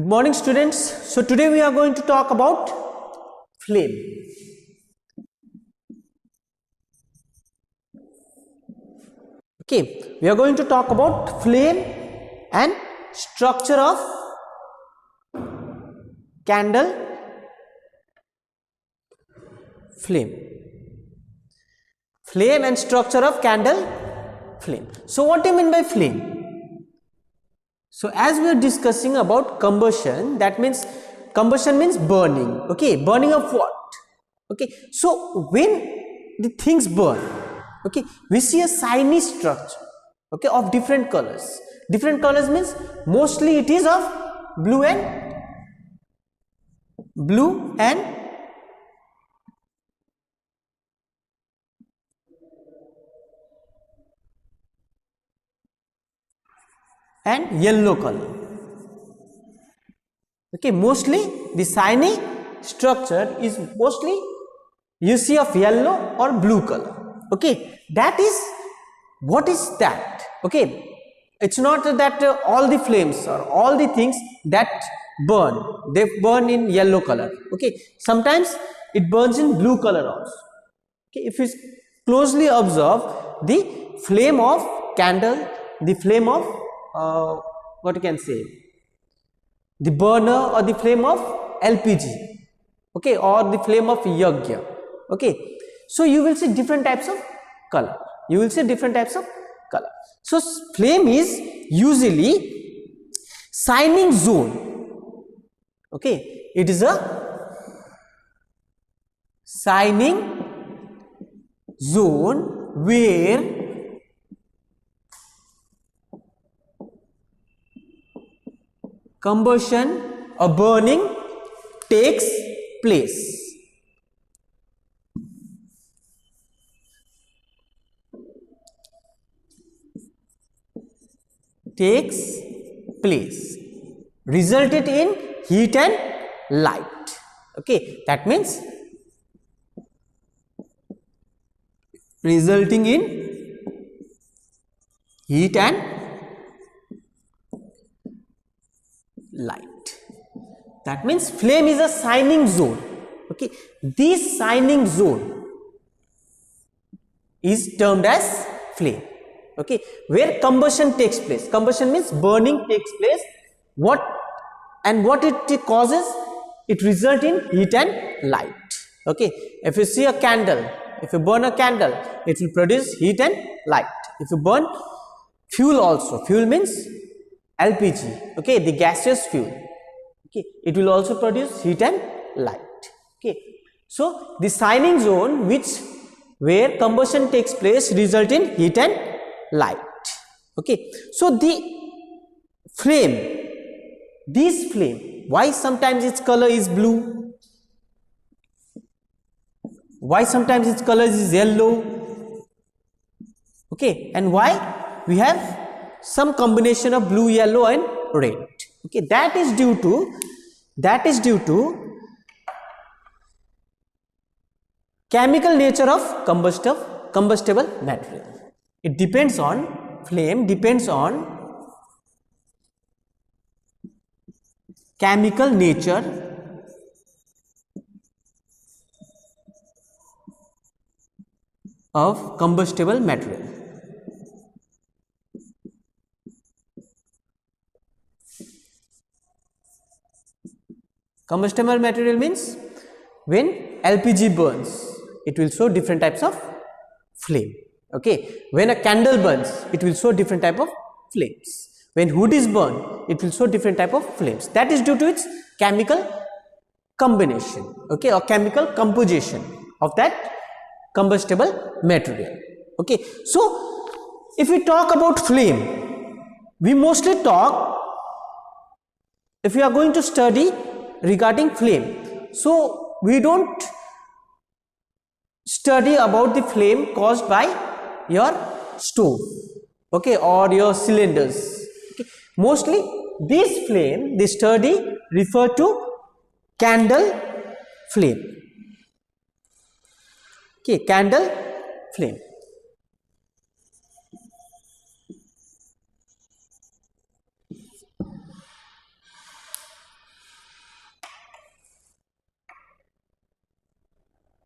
Good morning, students. So today we are going to talk about flame. Okay, we are going to talk about flame and structure of candle flame. Flame and structure of candle flame. So what do you mean by flame? So as we are discussing about combustion, that means combustion means burning. Okay, burning of what? Okay, so when the things burn, okay, we see a shiny structure, okay, of different colors. Different colors means mostly it is of blue and yellow color. Okay, mostly the shiny structure is mostly you see of yellow or blue color. Okay, that is, what is that? Okay, it's not that all the flames or all the things that burn, they burn in yellow color. Okay, sometimes it burns in blue color also. Okay, if you closely observe the flame of candle, the flame of what you can say, the burner or the flame of LPG, okay, or the flame of yagya, okay, so you will see different types of color. You will see different types of color. So flame is usually shining zone. Okay, it is a shining zone where combustion or burning takes place. Takes place, resulted in heat and light. Okay, that means resulting in heat and light. That means flame is a shining zone. Okay, this shining zone is termed as flame. Okay, where combustion takes place. Combustion means burning takes place. What it causes? It results in heat and light. Okay, if you see a candle, if you burn a candle, it will produce heat and light. If you burn fuel also, fuel means LPG, okay, the gaseous fuel, okay, it will also produce heat and light. Okay, so the shining zone where combustion takes place result in heat and light. Okay, so the flame, this flame, why sometimes its color is blue, why sometimes its color is yellow, okay, and why we have some combination of blue, yellow and red. Okay, that is due to chemical nature of combustible material. It depends on, flame depends on chemical nature of combustible material. Combustible material means when LPG burns, it will show different types of flame. Okay, when a candle burns, it will show different type of flames. When wood is burned, it will show different type of flames. That is due to its chemical combination, okay, or chemical composition of that combustible material. Okay, so if we talk about flame, we mostly talk, if we are going to study regarding flame, so we don't study about the flame caused by your stove, okay, or your cylinders. Okay, mostly this flame, the study refer to candle flame. Okay, candle flame.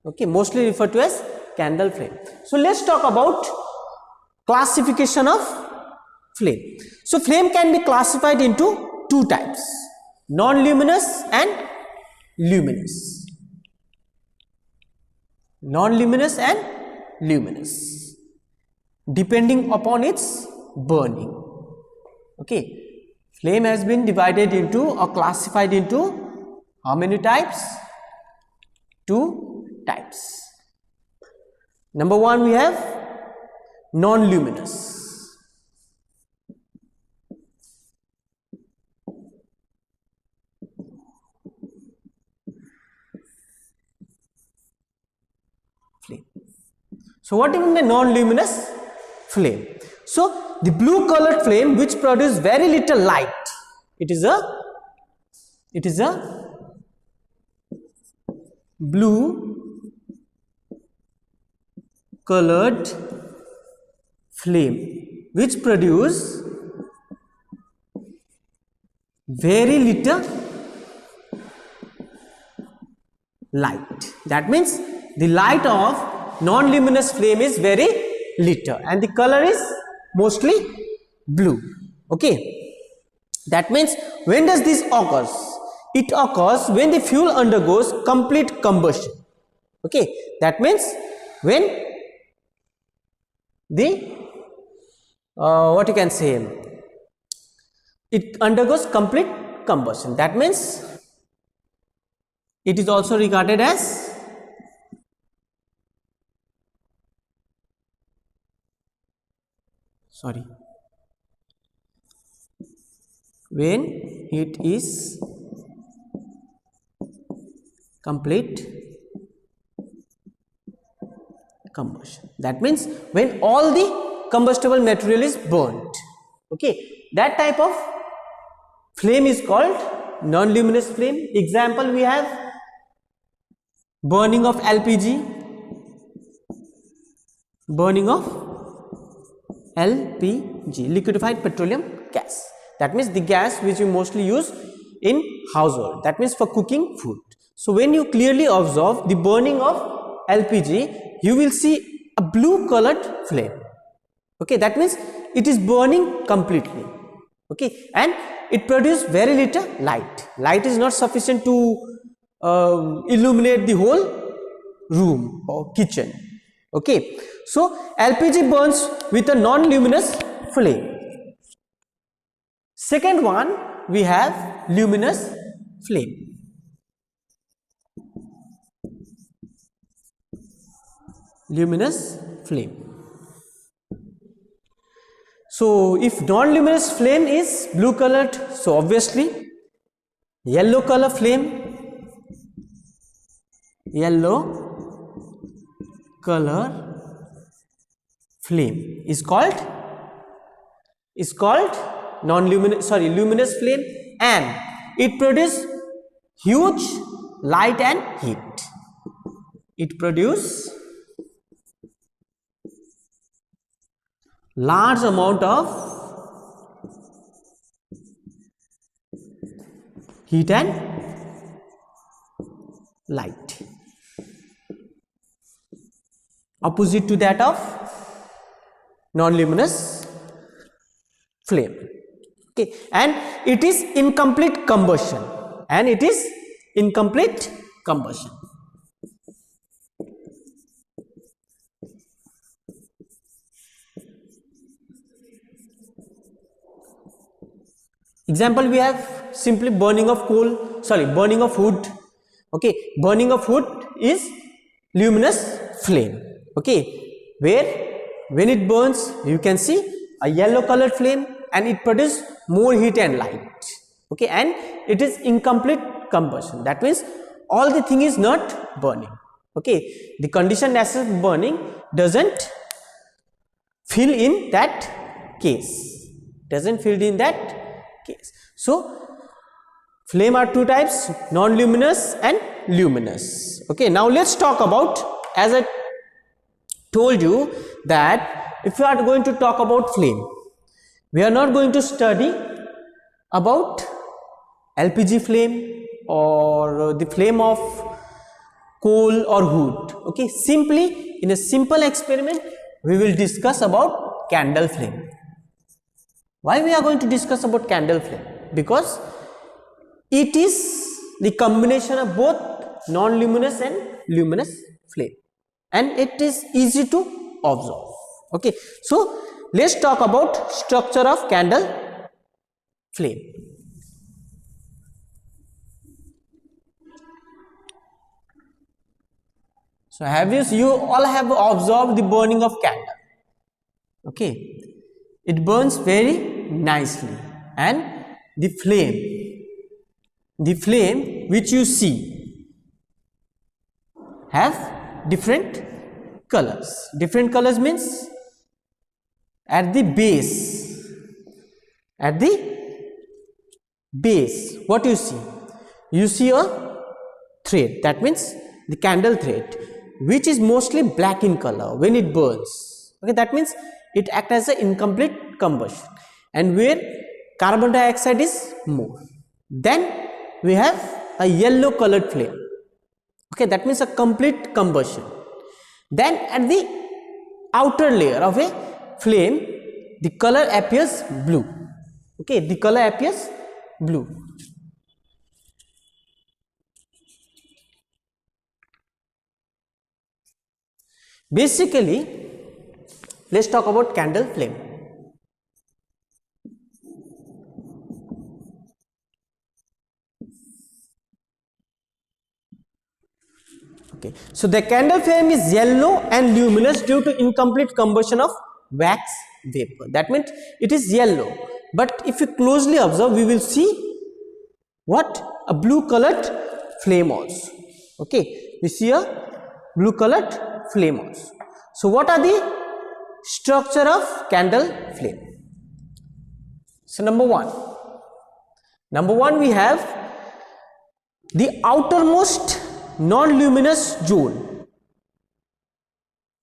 Okay, mostly referred to as candle flame. So let's talk about classification of flame. So flame can be classified into two types, non-luminous and luminous. Non-luminous and luminous, depending upon its burning. Okay, flame has been divided into or classified into how many types? Two types. Number one, we have non-luminous. Flame. So what is the non-luminous flame? So the blue colored flame which produces very little light, it is a blue colored flame which produce very little light. That means the light of non-luminous flame is very little and the color is mostly blue. Okay, that means when does this occurs? It occurs when the fuel undergoes complete combustion. Okay, that means when the what you can say, it undergoes complete combustion. That means it is also regarded as when it is complete combustion. That means when all the combustible material is burnt. Okay, that type of flame is called non-luminous flame. Example, we have burning of LPG, liquefied petroleum gas. That means the gas which you mostly use in household, that means for cooking food. So when you clearly observe the burning of LPG, you will see a blue colored flame. Okay, that means it is burning completely. Okay, and it produces very little light. Light is not sufficient to illuminate the whole room or kitchen. Okay, so LPG burns with a non-luminous flame. Second one, we have luminous flame. Luminous flame. So if non-luminous flame is blue colored, so obviously yellow color flame, yellow color flame is called luminous flame, and it produces huge light and heat. It produces large amount of heat and light, opposite to that of non-luminous flame. Okay, and it is incomplete combustion, Example, we have simply burning of wood. Okay, burning of wood is luminous flame. Okay, where when it burns, you can see a yellow colored flame and it produces more heat and light. Okay, and it is incomplete combustion. That means all the thing is not burning. Okay, the condition necessary burning doesn't fill in that case. So flame are two types, non-luminous and luminous. Okay, now let's talk about, as I told you that if we are going to talk about flame, we are not going to study about LPG flame or the flame of coal or wood. Okay, simply in a simple experiment we will discuss about candle flame. Why we are going to discuss about candle flame? Because it is the combination of both non-luminous and luminous flame, and it is easy to observe. Okay, so let's talk about structure of candle flame. So you all have observed the burning of candle. Okay, it burns very nicely, and the flame which you see have different colors. Different colors means at the base what you see? You see a thread, that means the candle thread, which is mostly black in color when it burns. Okay, that means it acts as an incomplete combustion, and where carbon dioxide is more. Then we have a yellow colored flame. Okay, that means a complete combustion. Then at the outer layer of a flame, the color appears blue. Okay, the color appears blue. Basically, let's talk about candle flame. Okay, so the candle flame is yellow and luminous due to incomplete combustion of wax vapor. That means it is yellow, but if you closely observe, we will see what? A blue colored flame also. Okay, we see a blue colored flame also. So what are the structure of candle flame? So number one we have the outermost non-luminous zone.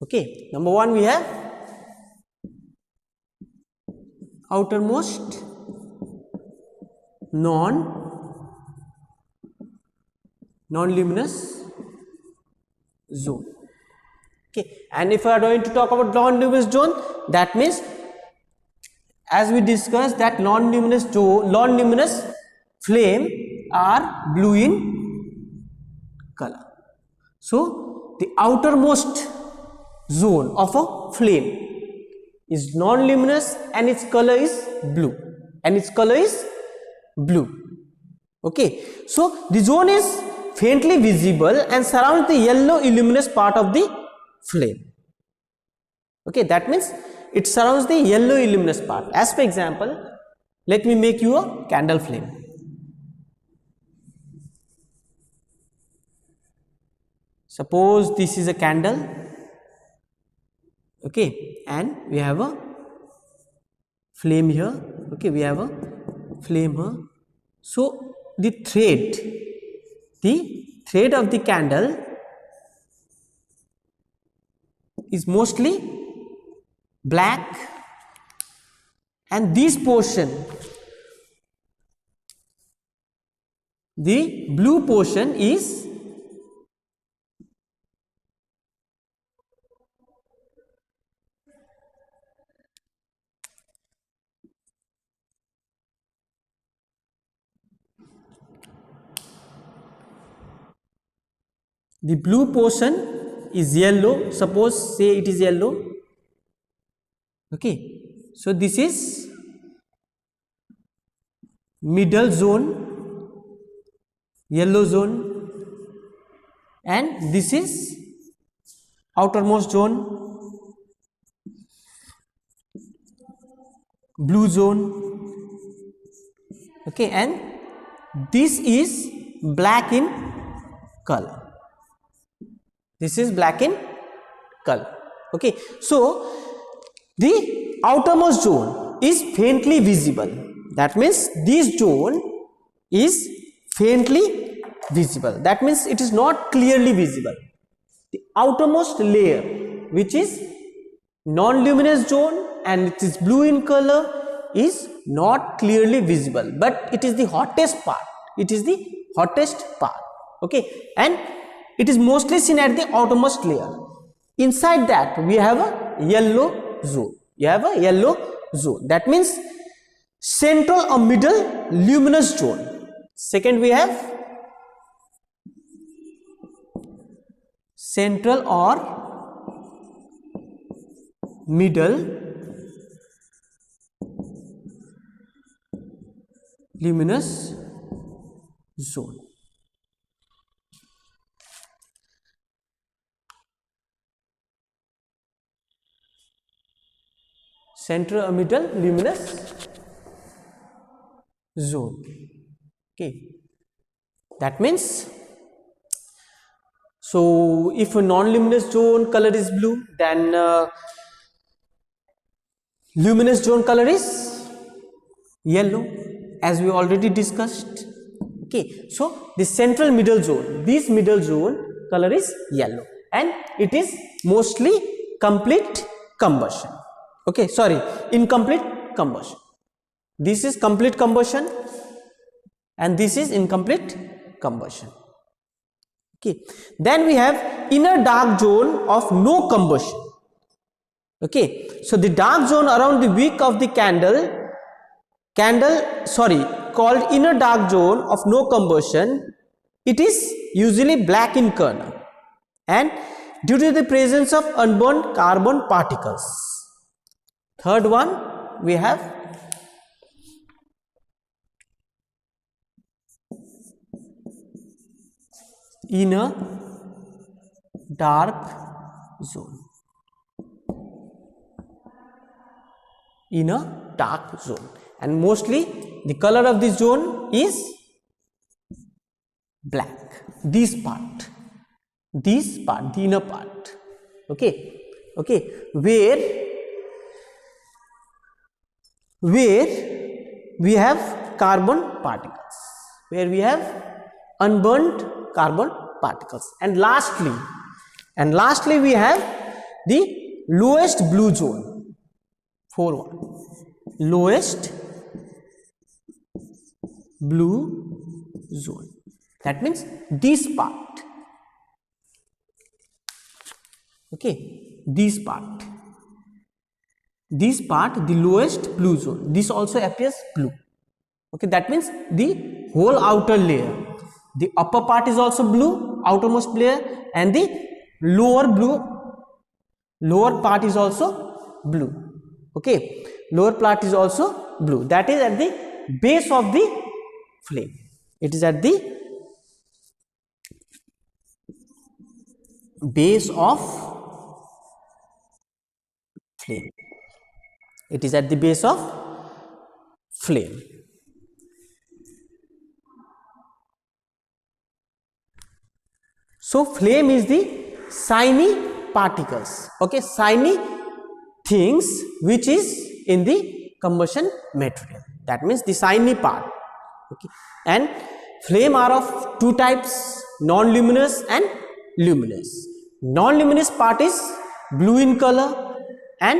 Okay, number one we have outermost non-luminous zone. Okay, and if we are going to talk about non-luminous zone, that means as we discussed that non-luminous flame are blue in color. So the outermost zone of a flame is non-luminous and its color is blue, Okay, so the zone is faintly visible and surrounds the yellow luminous part of the flame. Okay, that means it surrounds the yellow luminous part. As for example, let me make you a candle flame. Suppose this is a candle. Okay, and we have a flame here. Okay, we have a flame here. So the thread of the candle is mostly black, and this portion, the blue portion, is yellow. Suppose say it is yellow. Okay, so this is middle zone, yellow zone, and this is outermost zone, blue zone. Okay, and this is black in color. Okay, so the outermost zone is faintly visible. That means this zone is faintly visible. That means it is not clearly visible. The outermost layer, which is non-luminous zone and it is blue in color, is not clearly visible, but it is the hottest part. Okay, and it is mostly seen at the outermost layer. Inside that we have a yellow zone. You have a yellow zone. That means central or middle luminous zone. Second, we have central or middle luminous zone. Central or middle luminous zone. Okay, that means, so if a non-luminous zone color is blue, then luminous zone color is yellow, as we already discussed. Okay, so the central middle zone, this middle zone color is yellow, and it is mostly complete combustion. Okay, sorry, incomplete combustion. This is complete combustion and this is incomplete combustion. Okay, then we have inner dark zone of no combustion. Okay, so the dark zone around the wick of the called inner dark zone of no combustion, it is usually black in color and due to the presence of unburned carbon particles. Third one, we have inner dark zone. Inner dark zone, and mostly the color of this zone is black. This part, the inner part. Okay, where we have carbon particles, where we have unburned carbon particles, and lastly we have the lowest blue zone. 4-1, lowest blue zone. That means this part. Okay, this part, the lowest blue zone. This also appears blue. Okay, that means the whole outer layer, the upper part is also blue, outermost layer, and the lower part is also blue. Okay, lower part is also blue. That is at the base of the flame. It is at the base of flame. It is at the base of flame. So flame is the shiny particles. Okay, shiny things which is in the combustion material. That means the shiny part. Okay, and flame are of two types, non-luminous and luminous. Non-luminous part is blue in color and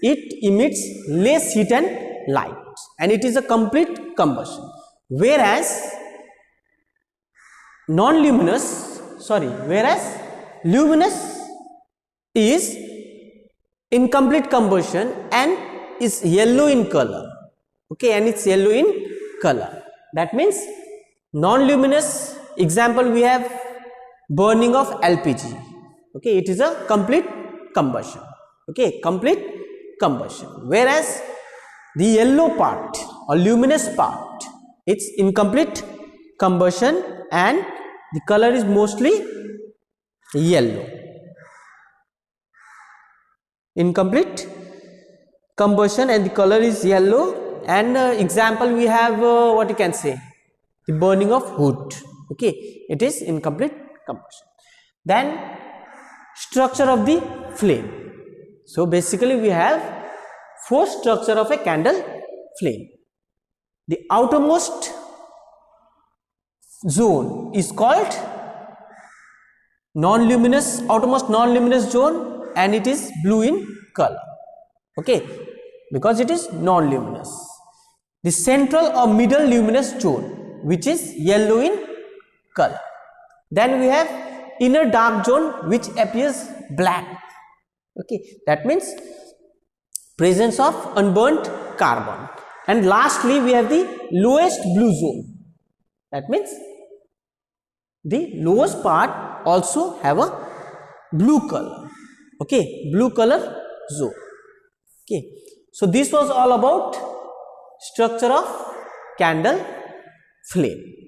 it emits less heat and light, and it is a complete combustion. Whereas luminous is incomplete combustion and is yellow in color. Okay, and it's yellow in color. That means non-luminous example we have burning of LPG. Okay, it is a complete combustion. Okay, complete combustion. Whereas the yellow part or luminous part, it's incomplete combustion and the color is mostly yellow. Incomplete combustion and the color is yellow. And example we have what you can say, the burning of wood. Okay, it is incomplete combustion. Then structure of the flame. So basically we have four structure of a candle flame. The outermost zone is called outermost non-luminous zone, and it is blue in color. Okay, because it is non-luminous. The central or middle luminous zone, which is yellow in color. Then we have inner dark zone which appears black. Okay, that means presence of unburnt carbon. And lastly we have the lowest blue zone. That means the lowest part also have a blue color. Okay, blue color zone. Okay, so this was all about structure of candle flame.